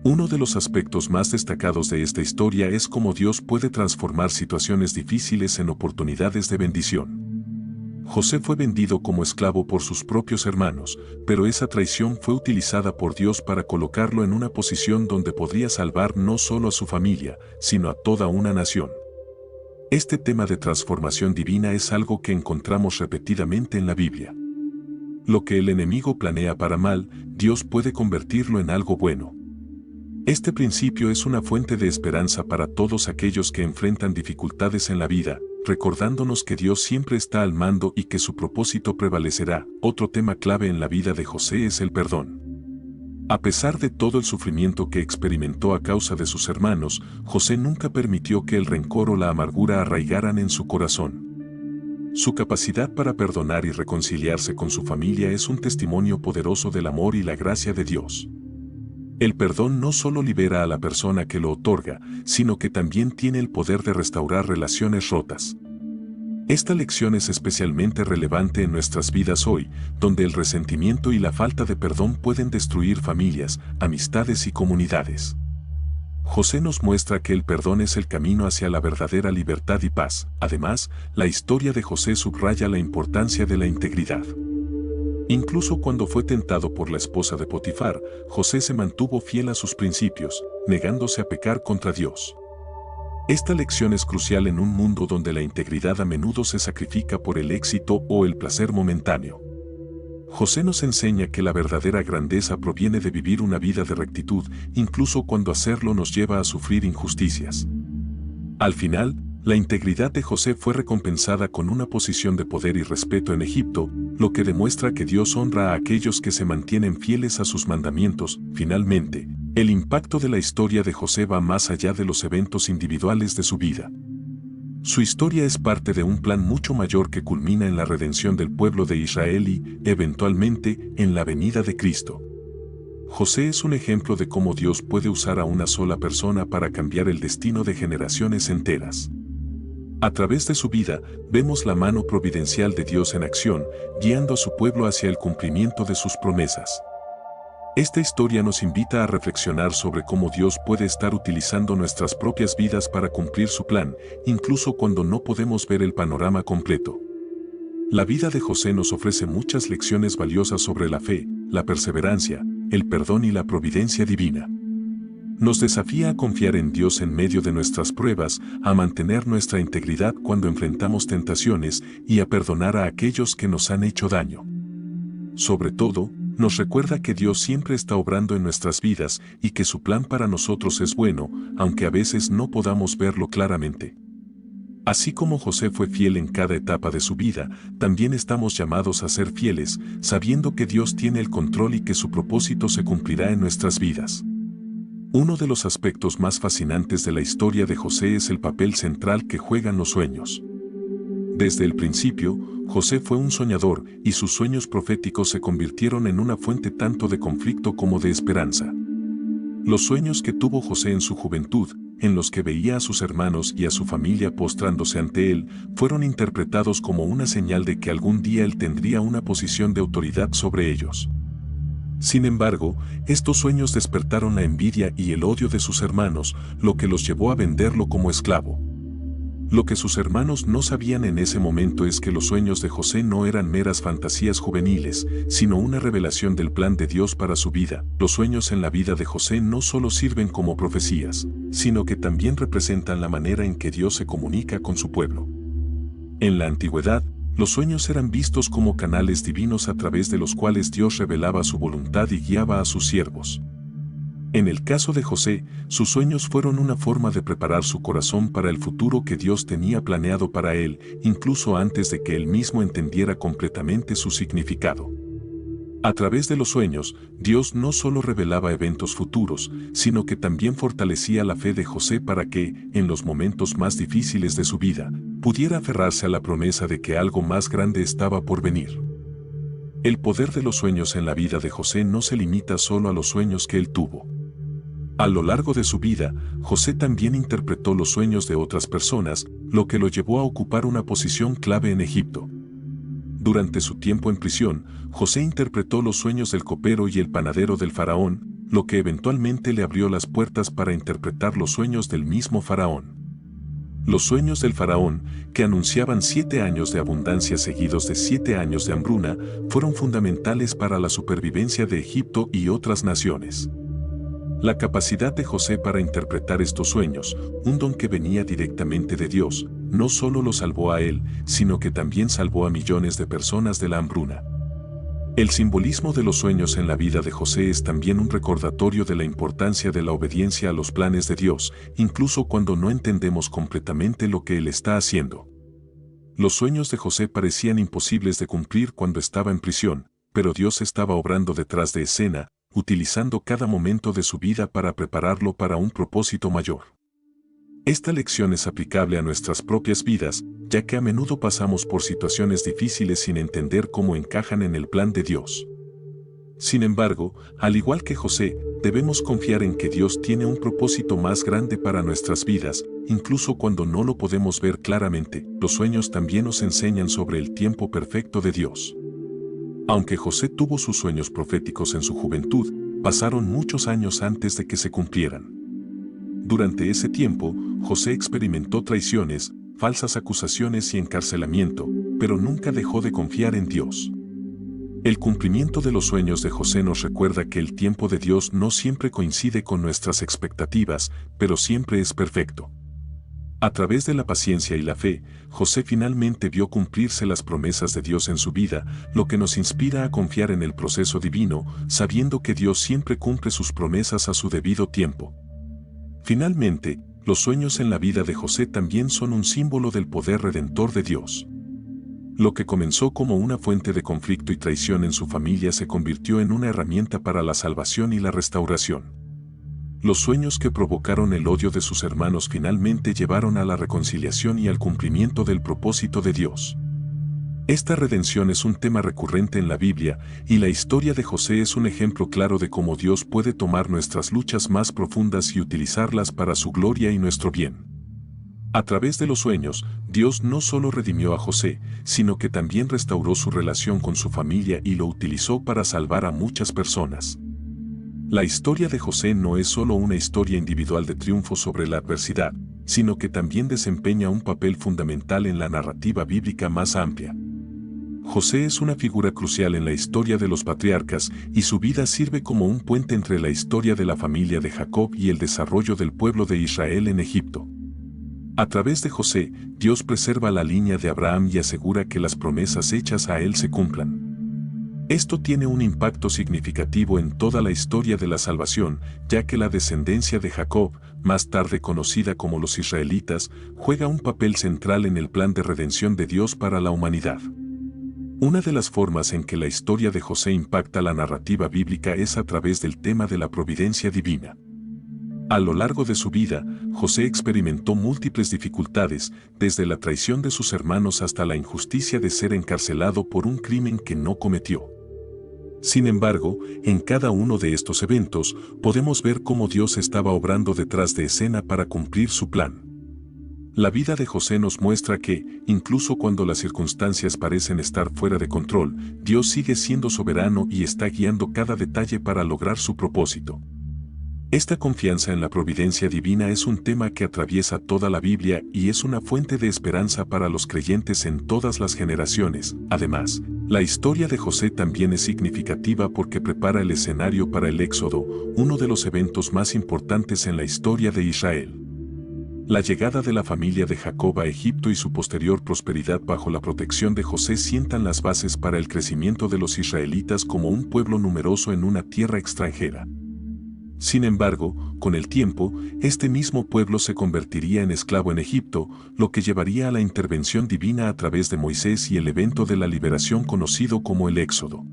Uno de los aspectos más destacados de esta historia es cómo Dios puede transformar situaciones difíciles en oportunidades de bendición. José fue vendido como esclavo por sus propios hermanos, pero esa traición fue utilizada por Dios para colocarlo en una posición donde podría salvar no solo a su familia, sino a toda una nación. Este tema de transformación divina es algo que encontramos repetidamente en la Biblia. Lo que el enemigo planea para mal, Dios puede convertirlo en algo bueno. Este principio es una fuente de esperanza para todos aquellos que enfrentan dificultades en la vida, recordándonos que Dios siempre está al mando y que su propósito prevalecerá. Otro tema clave en la vida de José es el perdón. A pesar de todo el sufrimiento que experimentó a causa de sus hermanos, José nunca permitió que el rencor o la amargura arraigaran en su corazón. Su capacidad para perdonar y reconciliarse con su familia es un testimonio poderoso del amor y la gracia de Dios. El perdón no solo libera a la persona que lo otorga, sino que también tiene el poder de restaurar relaciones rotas. Esta lección es especialmente relevante en nuestras vidas hoy, donde el resentimiento y la falta de perdón pueden destruir familias, amistades y comunidades. José nos muestra que el perdón es el camino hacia la verdadera libertad y paz. Además, la historia de José subraya la importancia de la integridad. Incluso cuando fue tentado por la esposa de Potifar, José se mantuvo fiel a sus principios, negándose a pecar contra Dios. Esta lección es crucial en un mundo donde la integridad a menudo se sacrifica por el éxito o el placer momentáneo. José nos enseña que la verdadera grandeza proviene de vivir una vida de rectitud, incluso cuando hacerlo nos lleva a sufrir injusticias. Al final, la integridad de José fue recompensada con una posición de poder y respeto en Egipto, lo que demuestra que Dios honra a aquellos que se mantienen fieles a sus mandamientos. Finalmente, el impacto de la historia de José va más allá de los eventos individuales de su vida. Su historia es parte de un plan mucho mayor que culmina en la redención del pueblo de Israel y, eventualmente, en la venida de Cristo. José es un ejemplo de cómo Dios puede usar a una sola persona para cambiar el destino de generaciones enteras. A través de su vida, vemos la mano providencial de Dios en acción, guiando a su pueblo hacia el cumplimiento de sus promesas. Esta historia nos invita a reflexionar sobre cómo Dios puede estar utilizando nuestras propias vidas para cumplir su plan, incluso cuando no podemos ver el panorama completo. La vida de José nos ofrece muchas lecciones valiosas sobre la fe, la perseverancia, el perdón y la providencia divina. Nos desafía a confiar en Dios en medio de nuestras pruebas, a mantener nuestra integridad cuando enfrentamos tentaciones y a perdonar a aquellos que nos han hecho daño. Sobre todo, nos recuerda que Dios siempre está obrando en nuestras vidas y que su plan para nosotros es bueno, aunque a veces no podamos verlo claramente. Así como José fue fiel en cada etapa de su vida, también estamos llamados a ser fieles, sabiendo que Dios tiene el control y que su propósito se cumplirá en nuestras vidas. Uno de los aspectos más fascinantes de la historia de José es el papel central que juegan los sueños. Desde el principio, José fue un soñador y sus sueños proféticos se convirtieron en una fuente tanto de conflicto como de esperanza. Los sueños que tuvo José en su juventud, en los que veía a sus hermanos y a su familia postrándose ante él, fueron interpretados como una señal de que algún día él tendría una posición de autoridad sobre ellos. Sin embargo, estos sueños despertaron la envidia y el odio de sus hermanos, lo que los llevó a venderlo como esclavo. Lo que sus hermanos no sabían en ese momento es que los sueños de José no eran meras fantasías juveniles, sino una revelación del plan de Dios para su vida. Los sueños en la vida de José no solo sirven como profecías, sino que también representan la manera en que Dios se comunica con su pueblo. En la antigüedad, los sueños eran vistos como canales divinos a través de los cuales Dios revelaba su voluntad y guiaba a sus siervos. En el caso de José, sus sueños fueron una forma de preparar su corazón para el futuro que Dios tenía planeado para él, incluso antes de que él mismo entendiera completamente su significado. A través de los sueños, Dios no solo revelaba eventos futuros, sino que también fortalecía la fe de José para que, en los momentos más difíciles de su vida, pudiera aferrarse a la promesa de que algo más grande estaba por venir. El poder de los sueños en la vida de José no se limita solo a los sueños que él tuvo. A lo largo de su vida, José también interpretó los sueños de otras personas, lo que lo llevó a ocupar una posición clave en Egipto. Durante su tiempo en prisión, José interpretó los sueños del copero y el panadero del faraón, lo que eventualmente le abrió las puertas para interpretar los sueños del mismo faraón. Los sueños del faraón, que anunciaban 7 años de abundancia seguidos de 7 años de hambruna, fueron fundamentales para la supervivencia de Egipto y otras naciones. La capacidad de José para interpretar estos sueños, un don que venía directamente de Dios, no solo lo salvó a él, sino que también salvó a millones de personas de la hambruna. El simbolismo de los sueños en la vida de José es también un recordatorio de la importancia de la obediencia a los planes de Dios, incluso cuando no entendemos completamente lo que Él está haciendo. Los sueños de José parecían imposibles de cumplir cuando estaba en prisión, pero Dios estaba obrando detrás de escena, utilizando cada momento de su vida para prepararlo para un propósito mayor. Esta lección es aplicable a nuestras propias vidas, ya que a menudo pasamos por situaciones difíciles sin entender cómo encajan en el plan de Dios. Sin embargo, al igual que José, debemos confiar en que Dios tiene un propósito más grande para nuestras vidas, incluso cuando no lo podemos ver claramente. Los sueños también nos enseñan sobre el tiempo perfecto de Dios. Aunque José tuvo sus sueños proféticos en su juventud, pasaron muchos años antes de que se cumplieran. Durante ese tiempo, José experimentó traiciones, falsas acusaciones y encarcelamiento, pero nunca dejó de confiar en Dios. El cumplimiento de los sueños de José nos recuerda que el tiempo de Dios no siempre coincide con nuestras expectativas, pero siempre es perfecto. A través de la paciencia y la fe, José finalmente vio cumplirse las promesas de Dios en su vida, lo que nos inspira a confiar en el proceso divino, sabiendo que Dios siempre cumple sus promesas a su debido tiempo. Finalmente, los sueños en la vida de José también son un símbolo del poder redentor de Dios. Lo que comenzó como una fuente de conflicto y traición en su familia se convirtió en una herramienta para la salvación y la restauración. Los sueños que provocaron el odio de sus hermanos finalmente llevaron a la reconciliación y al cumplimiento del propósito de Dios. Esta redención es un tema recurrente en la Biblia, y la historia de José es un ejemplo claro de cómo Dios puede tomar nuestras luchas más profundas y utilizarlas para su gloria y nuestro bien. A través de los sueños, Dios no solo redimió a José, sino que también restauró su relación con su familia y lo utilizó para salvar a muchas personas. La historia de José no es solo una historia individual de triunfo sobre la adversidad, sino que también desempeña un papel fundamental en la narrativa bíblica más amplia. José es una figura crucial en la historia de los patriarcas y su vida sirve como un puente entre la historia de la familia de Jacob y el desarrollo del pueblo de Israel en Egipto. A través de José, Dios preserva la línea de Abraham y asegura que las promesas hechas a él se cumplan. Esto tiene un impacto significativo en toda la historia de la salvación, ya que la descendencia de Jacob, más tarde conocida como los israelitas, juega un papel central en el plan de redención de Dios para la humanidad. Una de las formas en que la historia de José impacta la narrativa bíblica es a través del tema de la providencia divina. A lo largo de su vida, José experimentó múltiples dificultades, desde la traición de sus hermanos hasta la injusticia de ser encarcelado por un crimen que no cometió. Sin embargo, en cada uno de estos eventos, podemos ver cómo Dios estaba obrando detrás de escena para cumplir su plan. La vida de José nos muestra que, incluso cuando las circunstancias parecen estar fuera de control, Dios sigue siendo soberano y está guiando cada detalle para lograr su propósito. Esta confianza en la providencia divina es un tema que atraviesa toda la Biblia y es una fuente de esperanza para los creyentes en todas las generaciones. Además, la historia de José también es significativa porque prepara el escenario para el Éxodo, uno de los eventos más importantes en la historia de Israel. La llegada de la familia de Jacob a Egipto y su posterior prosperidad bajo la protección de José sientan las bases para el crecimiento de los israelitas como un pueblo numeroso en una tierra extranjera. Sin embargo, con el tiempo, este mismo pueblo se convertiría en esclavo en Egipto, lo que llevaría a la intervención divina a través de Moisés y el evento de la liberación conocido como el Éxodo.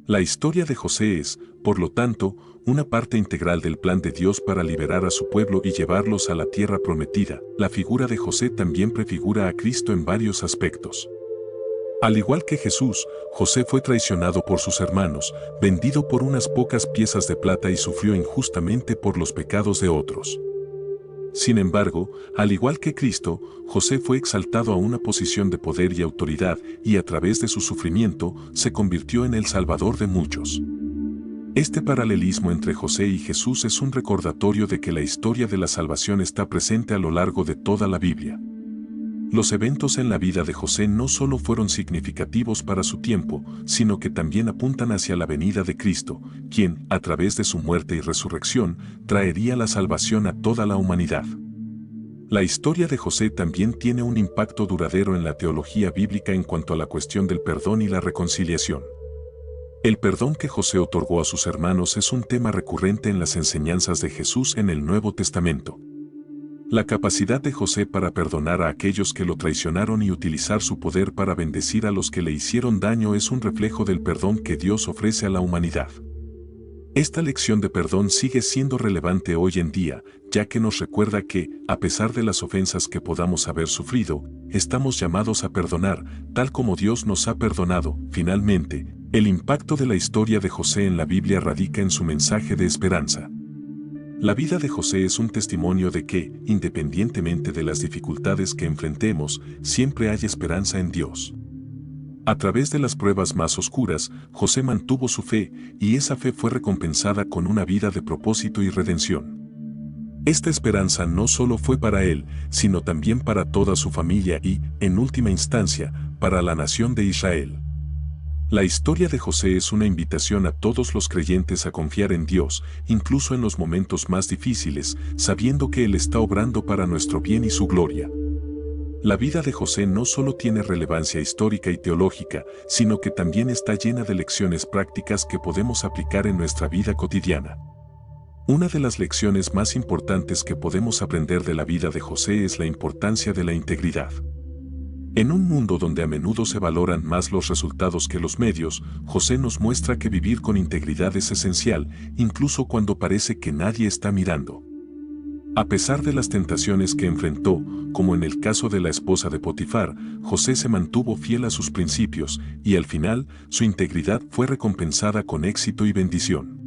La historia de José es, por lo tanto, una parte integral del plan de Dios para liberar a su pueblo y llevarlos a la tierra prometida. La figura de José también prefigura a Cristo en varios aspectos. Al igual que Jesús, José fue traicionado por sus hermanos, vendido por unas pocas piezas de plata y sufrió injustamente por los pecados de otros. Sin embargo, al igual que Cristo, José fue exaltado a una posición de poder y autoridad y a través de su sufrimiento se convirtió en el Salvador de muchos. Este paralelismo entre José y Jesús es un recordatorio de que la historia de la salvación está presente a lo largo de toda la Biblia. Los eventos en la vida de José no solo fueron significativos para su tiempo, sino que también apuntan hacia la venida de Cristo, quien, a través de su muerte y resurrección, traería la salvación a toda la humanidad. La historia de José también tiene un impacto duradero en la teología bíblica en cuanto a la cuestión del perdón y la reconciliación. El perdón que José otorgó a sus hermanos es un tema recurrente en las enseñanzas de Jesús en el Nuevo Testamento. La capacidad de José para perdonar a aquellos que lo traicionaron y utilizar su poder para bendecir a los que le hicieron daño es un reflejo del perdón que Dios ofrece a la humanidad. Esta lección de perdón sigue siendo relevante hoy en día, ya que nos recuerda que, a pesar de las ofensas que podamos haber sufrido, estamos llamados a perdonar, tal como Dios nos ha perdonado. Finalmente, el impacto de la historia de José en la Biblia radica en su mensaje de esperanza. La vida de José es un testimonio de que, independientemente de las dificultades que enfrentemos, siempre hay esperanza en Dios. A través de las pruebas más oscuras, José mantuvo su fe, y esa fe fue recompensada con una vida de propósito y redención. Esta esperanza no solo fue para él, sino también para toda su familia y, en última instancia, para la nación de Israel. La historia de José es una invitación a todos los creyentes a confiar en Dios, incluso en los momentos más difíciles, sabiendo que Él está obrando para nuestro bien y su gloria. La vida de José no solo tiene relevancia histórica y teológica, sino que también está llena de lecciones prácticas que podemos aplicar en nuestra vida cotidiana. Una de las lecciones más importantes que podemos aprender de la vida de José es la importancia de la integridad. En un mundo donde a menudo se valoran más los resultados que los medios, José nos muestra que vivir con integridad es esencial, incluso cuando parece que nadie está mirando. A pesar de las tentaciones que enfrentó, como en el caso de la esposa de Potifar, José se mantuvo fiel a sus principios y al final, su integridad fue recompensada con éxito y bendición.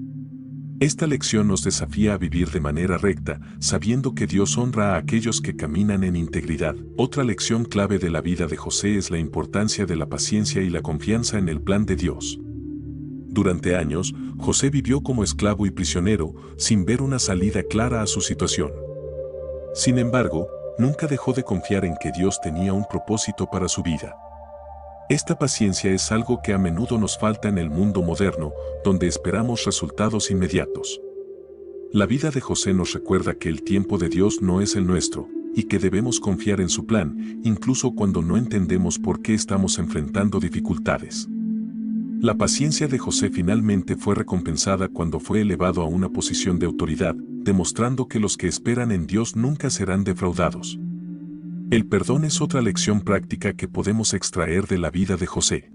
Esta lección nos desafía a vivir de manera recta, sabiendo que Dios honra a aquellos que caminan en integridad. Otra lección clave de la vida de José es la importancia de la paciencia y la confianza en el plan de Dios. Durante años, José vivió como esclavo y prisionero, sin ver una salida clara a su situación. Sin embargo, nunca dejó de confiar en que Dios tenía un propósito para su vida. Esta paciencia es algo que a menudo nos falta en el mundo moderno, donde esperamos resultados inmediatos. La vida de José nos recuerda que el tiempo de Dios no es el nuestro, y que debemos confiar en su plan, incluso cuando no entendemos por qué estamos enfrentando dificultades. La paciencia de José finalmente fue recompensada cuando fue elevado a una posición de autoridad, demostrando que los que esperan en Dios nunca serán defraudados. El perdón es otra lección práctica que podemos extraer de la vida de José.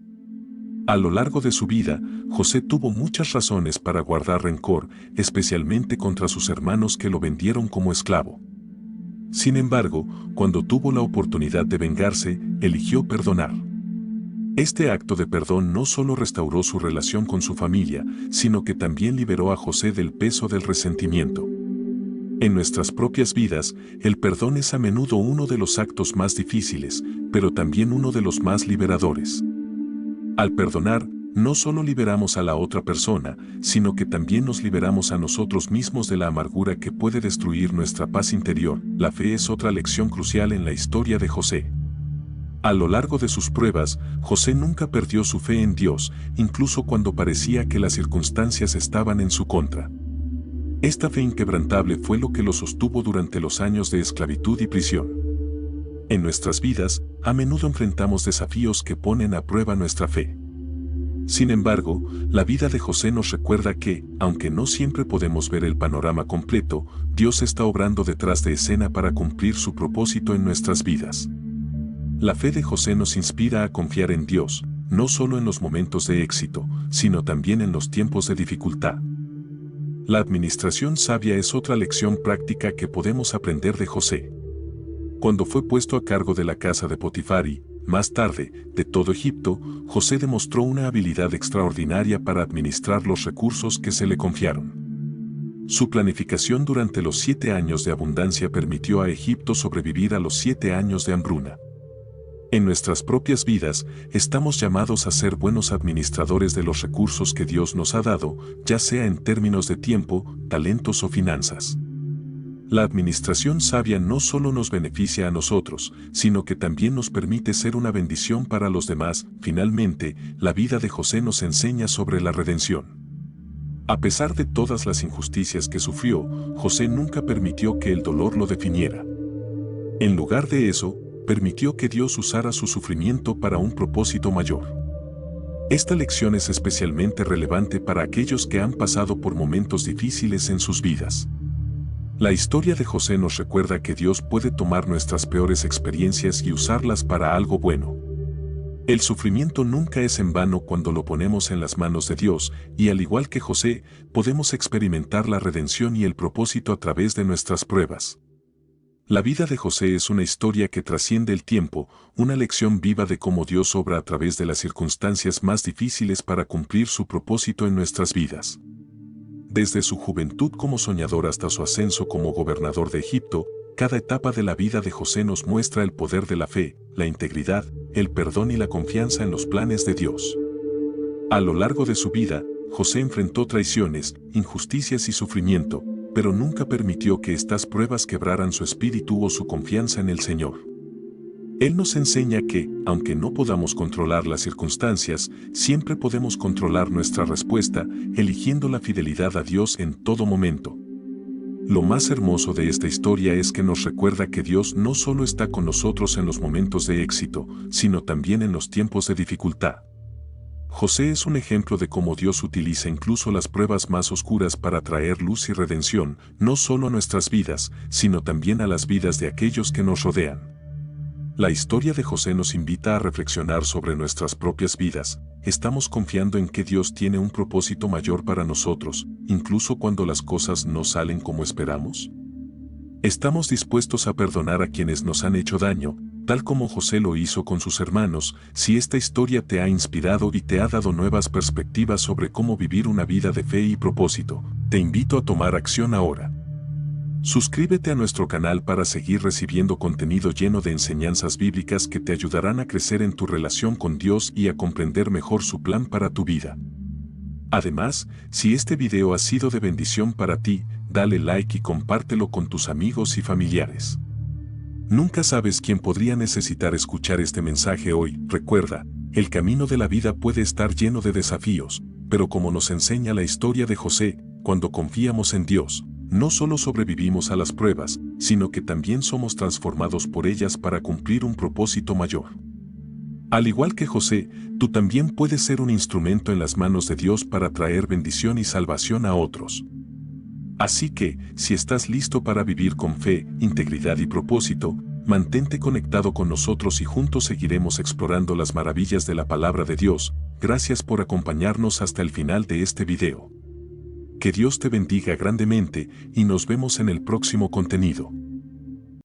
A lo largo de su vida, José tuvo muchas razones para guardar rencor, especialmente contra sus hermanos que lo vendieron como esclavo. Sin embargo, cuando tuvo la oportunidad de vengarse, eligió perdonar. Este acto de perdón no solo restauró su relación con su familia, sino que también liberó a José del peso del resentimiento. En nuestras propias vidas, el perdón es a menudo uno de los actos más difíciles, pero también uno de los más liberadores. Al perdonar, no solo liberamos a la otra persona, sino que también nos liberamos a nosotros mismos de la amargura que puede destruir nuestra paz interior. La fe es otra lección crucial en la historia de José. A lo largo de sus pruebas, José nunca perdió su fe en Dios, incluso cuando parecía que las circunstancias estaban en su contra. Esta fe inquebrantable fue lo que lo sostuvo durante los años de esclavitud y prisión. En nuestras vidas, a menudo enfrentamos desafíos que ponen a prueba nuestra fe. Sin embargo, la vida de José nos recuerda que, aunque no siempre podemos ver el panorama completo, Dios está obrando detrás de escena para cumplir su propósito en nuestras vidas. La fe de José nos inspira a confiar en Dios, no solo en los momentos de éxito, sino también en los tiempos de dificultad. La administración sabia es otra lección práctica que podemos aprender de José. Cuando fue puesto a cargo de la casa de Potifar y, Más tarde, de todo Egipto, José demostró una habilidad extraordinaria para administrar los recursos que se le confiaron. Su planificación durante los 7 años de abundancia permitió a Egipto sobrevivir a los 7 años de hambruna. En nuestras propias vidas, estamos llamados a ser buenos administradores de los recursos que Dios nos ha dado, ya sea en términos de tiempo, talentos o finanzas. La administración sabia no solo nos beneficia a nosotros, sino que también nos permite ser una bendición para los demás. Finalmente, la vida de José nos enseña sobre la redención. A pesar de todas las injusticias que sufrió, José nunca permitió que el dolor lo definiera. En lugar de eso, permitió que Dios usara su sufrimiento para un propósito mayor. Esta lección es especialmente relevante para aquellos que han pasado por momentos difíciles en sus vidas. La historia de José nos recuerda que Dios puede tomar nuestras peores experiencias y usarlas para algo bueno. El sufrimiento nunca es en vano cuando lo ponemos en las manos de Dios, y al igual que José, podemos experimentar la redención y el propósito a través de nuestras pruebas. La vida de José es una historia que trasciende el tiempo, una lección viva de cómo Dios obra a través de las circunstancias más difíciles para cumplir su propósito en nuestras vidas. Desde su juventud como soñador hasta su ascenso como gobernador de Egipto, cada etapa de la vida de José nos muestra el poder de la fe, la integridad, el perdón y la confianza en los planes de Dios. A lo largo de su vida, José enfrentó traiciones, injusticias y sufrimiento, pero nunca permitió que estas pruebas quebraran su espíritu o su confianza en el Señor. Él nos enseña que, aunque no podamos controlar las circunstancias, siempre podemos controlar nuestra respuesta, eligiendo la fidelidad a Dios en todo momento. Lo más hermoso de esta historia es que nos recuerda que Dios no solo está con nosotros en los momentos de éxito, sino también en los tiempos de dificultad. José es un ejemplo de cómo Dios utiliza incluso las pruebas más oscuras para traer luz y redención, no solo a nuestras vidas, sino también a las vidas de aquellos que nos rodean. La historia de José nos invita a reflexionar sobre nuestras propias vidas. ¿Estamos confiando en que Dios tiene un propósito mayor para nosotros, incluso cuando las cosas no salen como esperamos? ¿Estamos dispuestos a perdonar a quienes nos han hecho daño, tal como José lo hizo con sus hermanos? Si esta historia te ha inspirado y te ha dado nuevas perspectivas sobre cómo vivir una vida de fe y propósito, te invito a tomar acción ahora. Suscríbete a nuestro canal para seguir recibiendo contenido lleno de enseñanzas bíblicas que te ayudarán a crecer en tu relación con Dios y a comprender mejor su plan para tu vida. Además, si este video ha sido de bendición para ti, dale like y compártelo con tus amigos y familiares. Nunca sabes quién podría necesitar escuchar este mensaje hoy. Recuerda, el camino de la vida puede estar lleno de desafíos, pero como nos enseña la historia de José, cuando confiamos en Dios, no solo sobrevivimos a las pruebas, sino que también somos transformados por ellas para cumplir un propósito mayor. Al igual que José, tú también puedes ser un instrumento en las manos de Dios para traer bendición y salvación a otros. Así que, si estás listo para vivir con fe, integridad y propósito, mantente conectado con nosotros y juntos seguiremos explorando las maravillas de la palabra de Dios. Gracias por acompañarnos hasta el final de este video. Que Dios te bendiga grandemente y nos vemos en el próximo contenido.